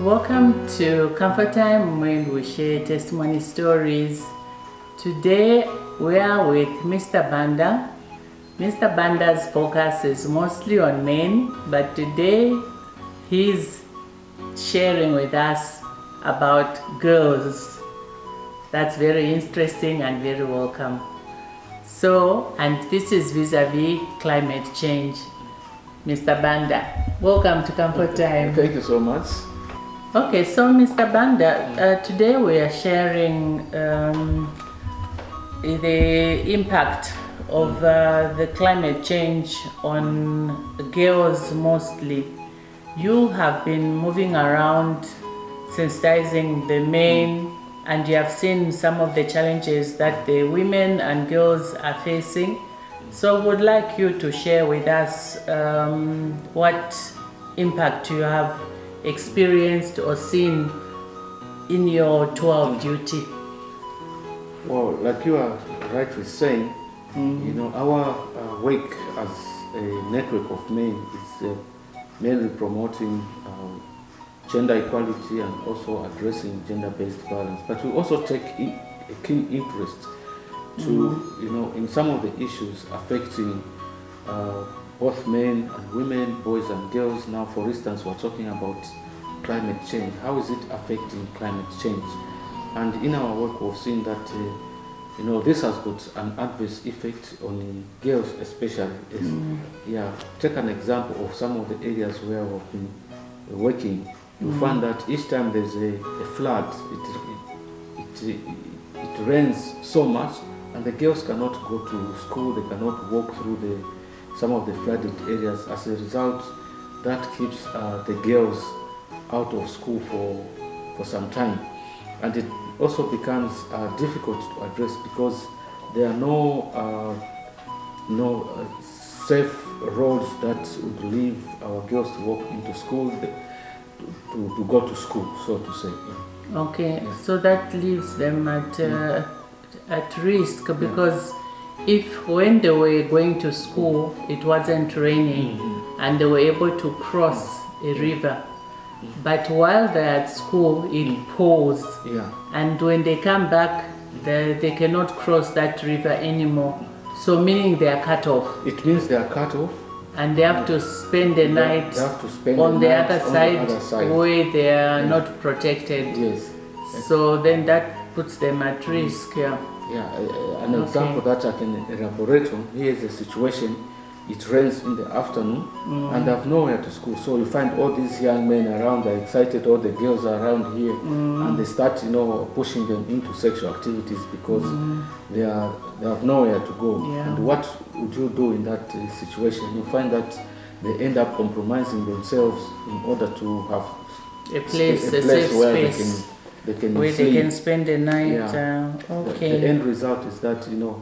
Welcome to Comfort Time when we share testimony stories. Today we are with Mr. Banda. Mr. Banda's focus is mostly on men, but today he's sharing with us about girls. That's very interesting and very welcome. So, and this is vis-a-vis climate change. Mr. Banda, welcome to Comfort Time. Thank you so much. Okay, so Mr. Banda, today we are sharing the impact of the climate change on girls mostly. You have been moving around sensitizing the men, and you have seen some of the challenges that the women and girls are facing. So I would like you to share with us what impact you have experienced or seen in your tour of duty. Well, like you are rightly saying, you know, our work as a network of men is mainly promoting gender equality and also addressing gender-based violence. But we also take a keen interest to, you know, in some of the issues affecting both men and women, boys and girls. Now, for instance, we're talking about climate change. How is it affecting climate change? And in our work, we've seen that, you know, this has got an adverse effect on girls, especially. Yeah, take an example of some of the areas where we've been working. You find that each time there's a flood, it rains so much, and the girls cannot go to school. They cannot walk through some of the flooded areas. As a result, that keeps the girls out of school for some time, and it also becomes difficult to address because there are no safe roads that would leave our girls to walk into school, to go to school, so to say. Okay, so that leaves them at risk because if when they were going to school it wasn't raining and they were able to cross a river, but while they're at school it pours, and when they come back they cannot cross that river anymore, so meaning they are cut off. It means they are cut off and they have to spend the night on the other side where they are not protected. Yes. So then that puts them at risk. An example that I can elaborate on, here is a situation. It rains in the afternoon and they have nowhere to school. So you find all these young men around, they're excited, all the girls are around here, and they start, you know, pushing them into sexual activities because they have nowhere to go. And what would you do in that situation? You find that they end up compromising themselves in order to have a place safe where space they can where sleep. they can spend the night. Okay. The end result is that, you know,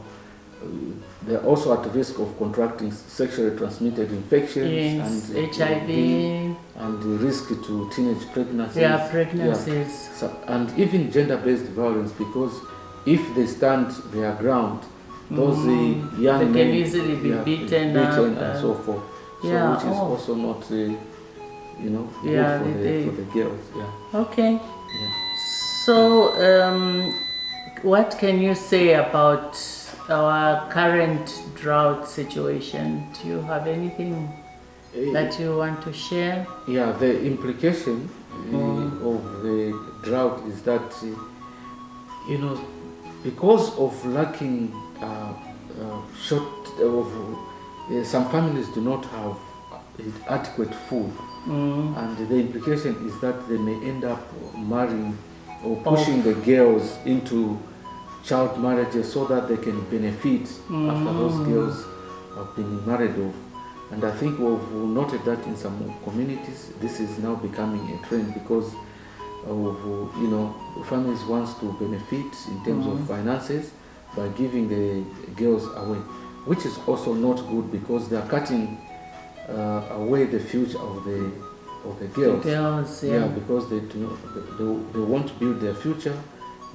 they're also at risk of contracting sexually transmitted infections and HIV and the risk to teenage pregnancies. Pregnancies. So, and even gender-based violence, because if they stand their ground, those young men can easily be beaten up, and so forth. So which is also not, you know, good for the girls. Okay. Yeah. So, what can you say about our current drought situation? Do you have anything that you want to share? Yeah, the implication of the drought is that, you know, because of lacking some families do not have adequate food, and the implication is that they may end up marrying or pushing the girls into child marriages so that they can benefit after those girls have been married off. And I think we've noted that in some communities this is now becoming a trend because of, you know, families want to benefit in terms of finances by giving the girls away, which is also not good because they are cutting away the future of the girls. Because they won't build their future,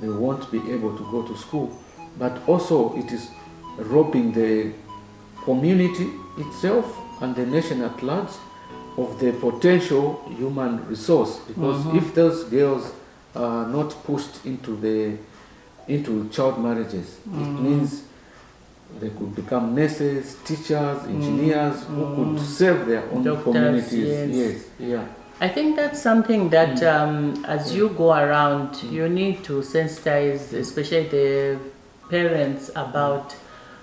they won't be able to go to school, but also it is robbing the community itself and the nation at large of the potential human resource, because if those girls are not pushed into child marriages, it means they could become nurses, teachers, engineers who could serve their own Doctors, communities. yes. Yeah. I think that's something that as you go around, you need to sensitize, especially the parents, about,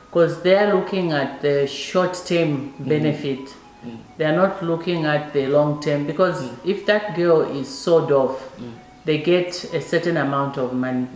because they're looking at the short-term benefit. They're not looking at the long-term, because if that girl is sold off, they get a certain amount of money,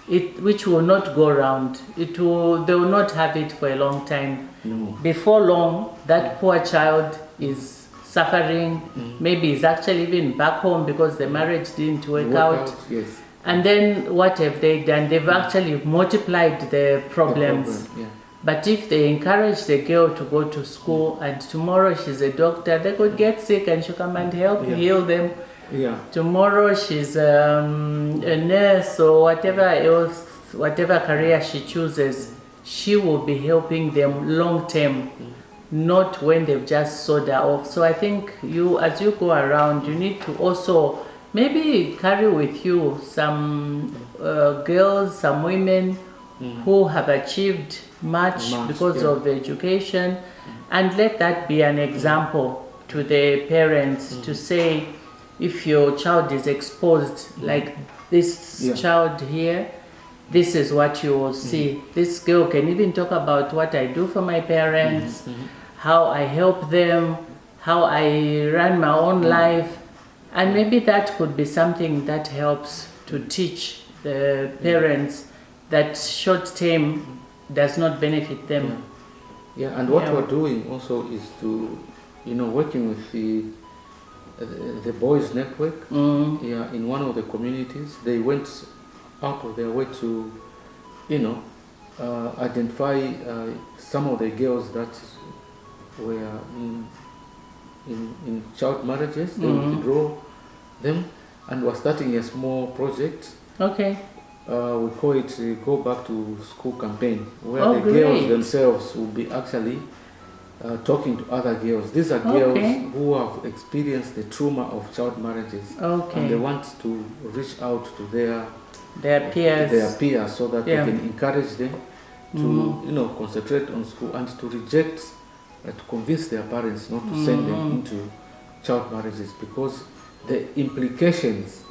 which will not go around. They will not have it for a long time. No. Before long, that poor child is suffering, maybe is actually even back home because the marriage didn't work out. Yes. And then what have they done? They've actually multiplied the problems. Yeah. But if they encourage the girl to go to school and tomorrow she's a doctor, they could get sick and she'll come and help heal them. Yeah. Tomorrow she's a nurse or whatever else, whatever career she chooses, she will be helping them long term, not when they've just sold her off. So I think as you go around, you need to also maybe carry with you some girls, some women who have achieved much because of education, and let that be an example to the parents to say, if your child is exposed like this child here, this is what you will see. This girl can even talk about what I do for my parents, how I help them, how I run my own life. And maybe that could be something that helps to teach the parents that short term does not benefit them. Yeah, and what we're doing also is to, working with the boys network. Yeah, in one of the communities, they went out of their way to, identify some of the girls that were in child marriages. They withdraw them, and we're starting a small project. Okay. We call it Go Back to School campaign, where the great. girls themselves will be actually talking to other girls. These are girls who have experienced the trauma of child marriages, and they want to reach out to their peers so that they can encourage them to concentrate on school and to reject, to convince their parents not to send them into child marriages, because the implications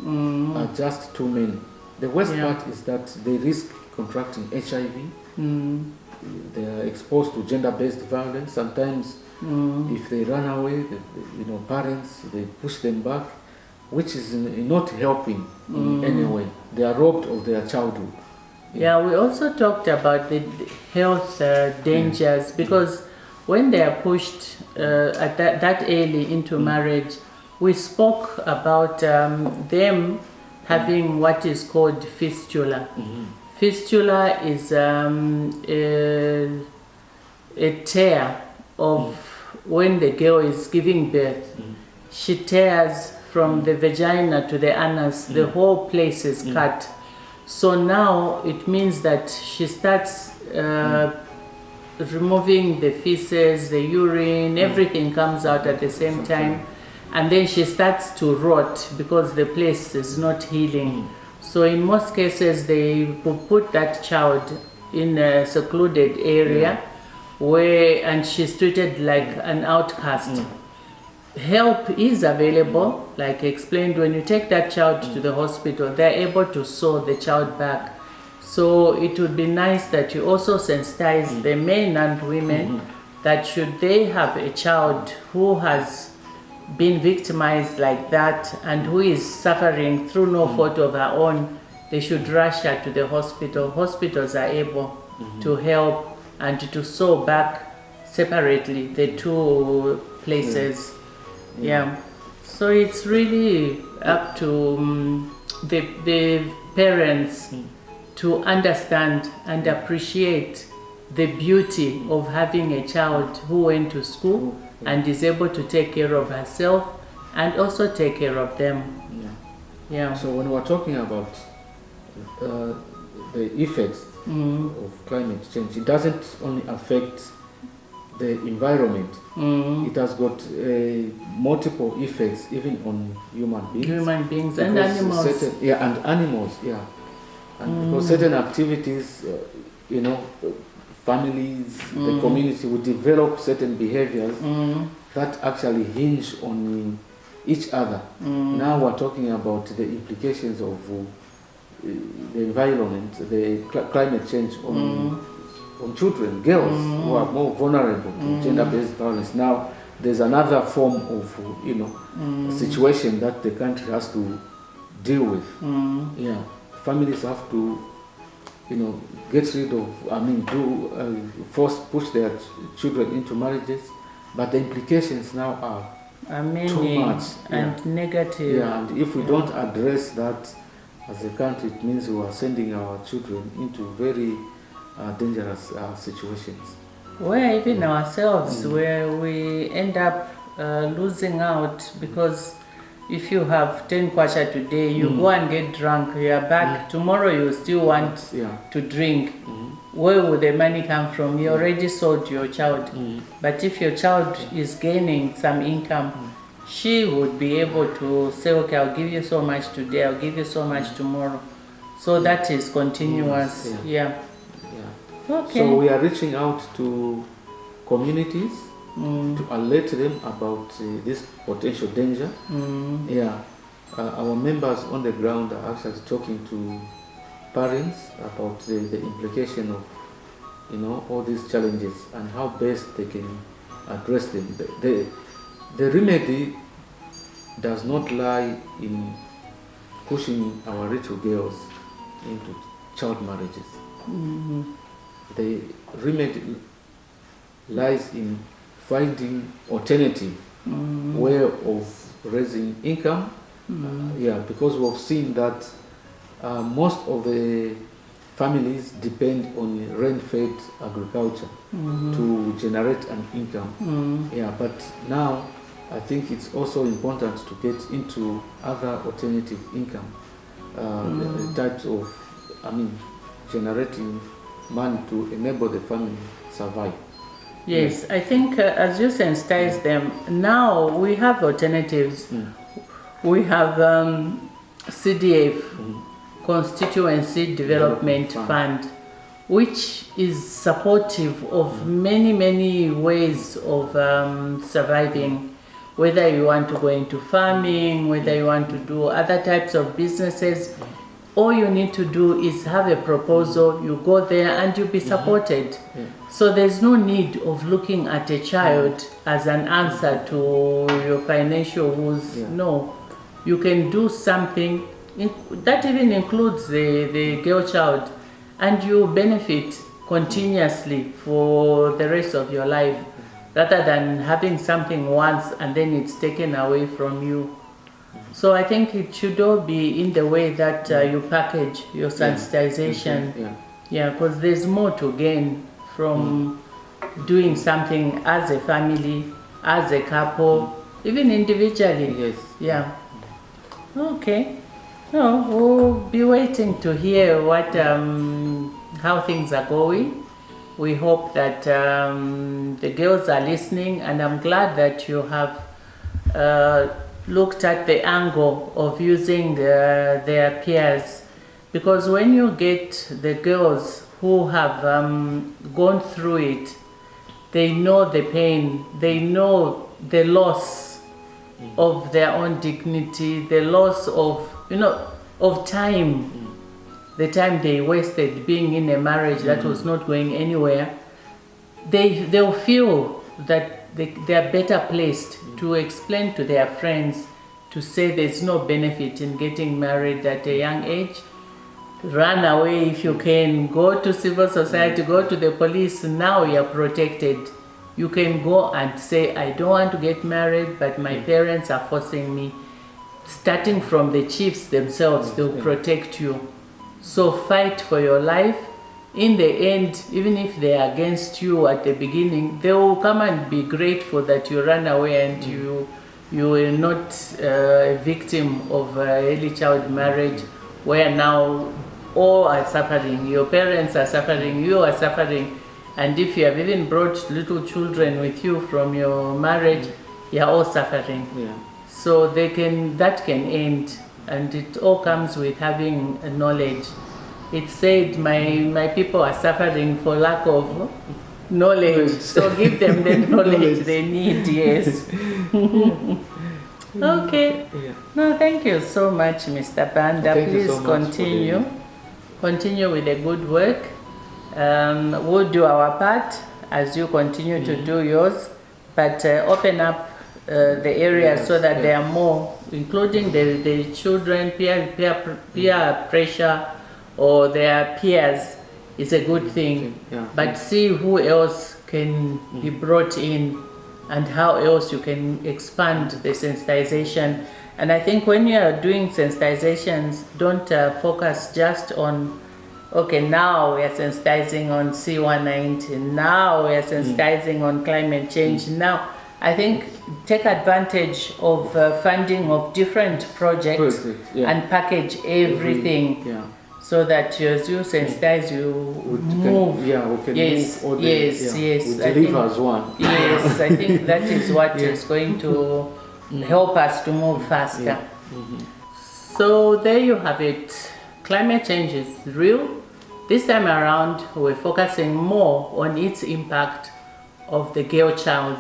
are just too many. The worst part is that they risk contracting HIV. They are exposed to gender-based violence. Sometimes, if they run away, parents, they push them back, which is not helping in any way. They are robbed of their childhood. Yeah, we also talked about the health dangers, because when they are pushed at that early into marriage, we spoke about them having what is called fistula. Fistula is a tear of when the girl is giving birth. She tears from the vagina to the anus, the whole place is cut. So now it means that she starts removing the feces, the urine, everything comes out at the same time. And then she starts to rot because the place is not healing. So in most cases, they will put that child in a secluded area and she's treated like an outcast. Help is available, like explained. When you take that child to the hospital, they're able to sew the child back. So it would be nice that you also sensitize the men and women that should they have a child who has been victimized like that and who is suffering through no fault of her own, they should rush her to the hospital. Hospitals are able to help and to sew back separately the two places. So it's really up to the parents to understand and appreciate the beauty of having a child who went to school and is able to take care of herself and also take care of them. So when we're talking about the effects of climate change, it doesn't only affect the environment. It has got multiple effects even on human beings. Human beings and Because animals. and animals, And because certain activities, families, the community would develop certain behaviors that actually hinge on each other. Now we're talking about the implications of the environment, the climate change on children, girls who are more vulnerable to gender-based violence. Now there's another form of situation that the country has to deal with. Families have to get rid of, push their children into marriages, but the implications now are many too much and negative. And if we don't address that as a country, it means we are sending our children into very dangerous situations. Where even ourselves, where we end up losing out, because if you have 10 kwacha today, you go and get drunk, you are back, tomorrow you still want to drink. Where would the money come from? You already sold your child. But if your child is gaining some income, she would be able to say, okay, I'll give you so much today, I'll give you so much tomorrow. So that is continuous. Okay. So we are reaching out to communities to alert them about this potential danger. Our members on the ground are actually talking to parents about the implication of all these challenges and how best they can address them. The remedy does not lie in pushing our little girls into child marriages. The remedy lies in finding alternative way of raising income. Because we've seen that most of the families depend on rain-fed agriculture to generate an income. But now I think it's also important to get into other alternative income types of, generating money to enable the family survive. Yes, I think as you sensitize them, now we have alternatives. We have CDF, Constituency Development Fund, which is supportive of many ways of surviving. Whether you want to go into farming, whether you want to do other types of businesses, all you need to do is have a proposal, you go there and you'll be supported. So there's no need of looking at a child as an answer to your financial woes. No, you can do something that even includes the girl child, and you benefit continuously for the rest of your life, rather than having something once and then it's taken away from you. So I think it should all be in the way that you package your sensitization. Because there's more to gain from doing something as a family, as a couple, even individually. Okay. No, we'll be waiting to hear what how things are going. We hope that the girls are listening, and I'm glad that you have looked at the angle of using their peers, because when you get the girls who have gone through it, they know the pain, they know the loss of their own dignity, the loss of of time, the time they wasted being in a marriage that was not going anywhere. They'll feel that they are better placed to explain to their friends, to say there's no benefit in getting married at a young age. Run away if you can, go to civil society, go to the police. Now you're protected. You can go and say, I don't want to get married, but my parents are forcing me. Starting from the chiefs themselves, they'll protect you. So fight for your life. In the end, even if they are against you at the beginning, they will come and be grateful that you ran away and you were not a victim of early child marriage, where now all are suffering. Your parents are suffering, you are suffering. And if you have even brought little children with you from your marriage, you're all suffering. Yeah. So that can end, and it all comes with having knowledge. It said my people are suffering for lack of knowledge. So give them the knowledge they need. Yes. Okay. Yeah. No, thank you so much, Mr. Banda. Thank you Please so much continue. Continue with the good work. We'll do our part as you continue to do yours, but open up the area so that there are more, including the children, peer pressure or their peers is a good thing. Yeah. But see who else can be brought in and how else you can expand the sensitization. And I think when you are doing sensitizations, don't focus just on, okay, now we are sensitizing on C190, now we are sensitizing on climate change. Now, I think take advantage of funding of different projects and package everything. Yeah. So that as you sensitize, you move. We can yes, move. Yes. We deliver as one. Yes, I think that is what is going to help us to move faster. Yeah. So there you have it. Climate change is real. This time around, we're focusing more on its impact of the girl child,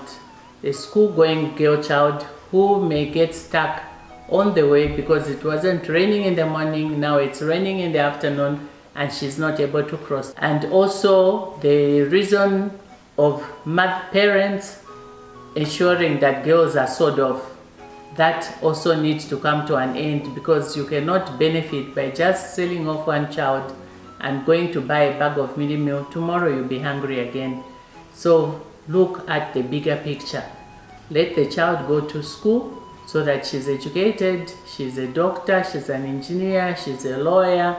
the school-going girl child who may get stuck on the way because it wasn't raining in the morning, now it's raining in the afternoon and she's not able to cross. And also the reason of parents ensuring that girls are sold off, that also needs to come to an end, because you cannot benefit by just selling off one child and going to buy a bag of mini meal. Tomorrow you'll be hungry again. So look at the bigger picture. Let the child go to school so that she's educated, she's a doctor, she's an engineer, she's a lawyer,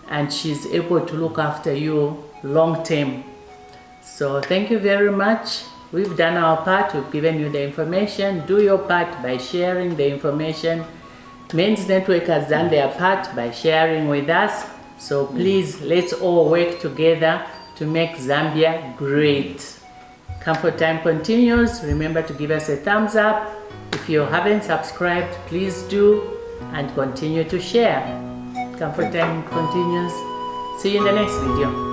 and she's able to look after you long term. So thank you very much. We've done our part, we've given you the information. Do your part by sharing the information. Men's Network has done their part by sharing with us. So please, let's all work together to make Zambia great. Comfort Time continues. Remember to give us a thumbs up. If you haven't subscribed, please do, and continue to share. Comfort Time continues. See you in the next video.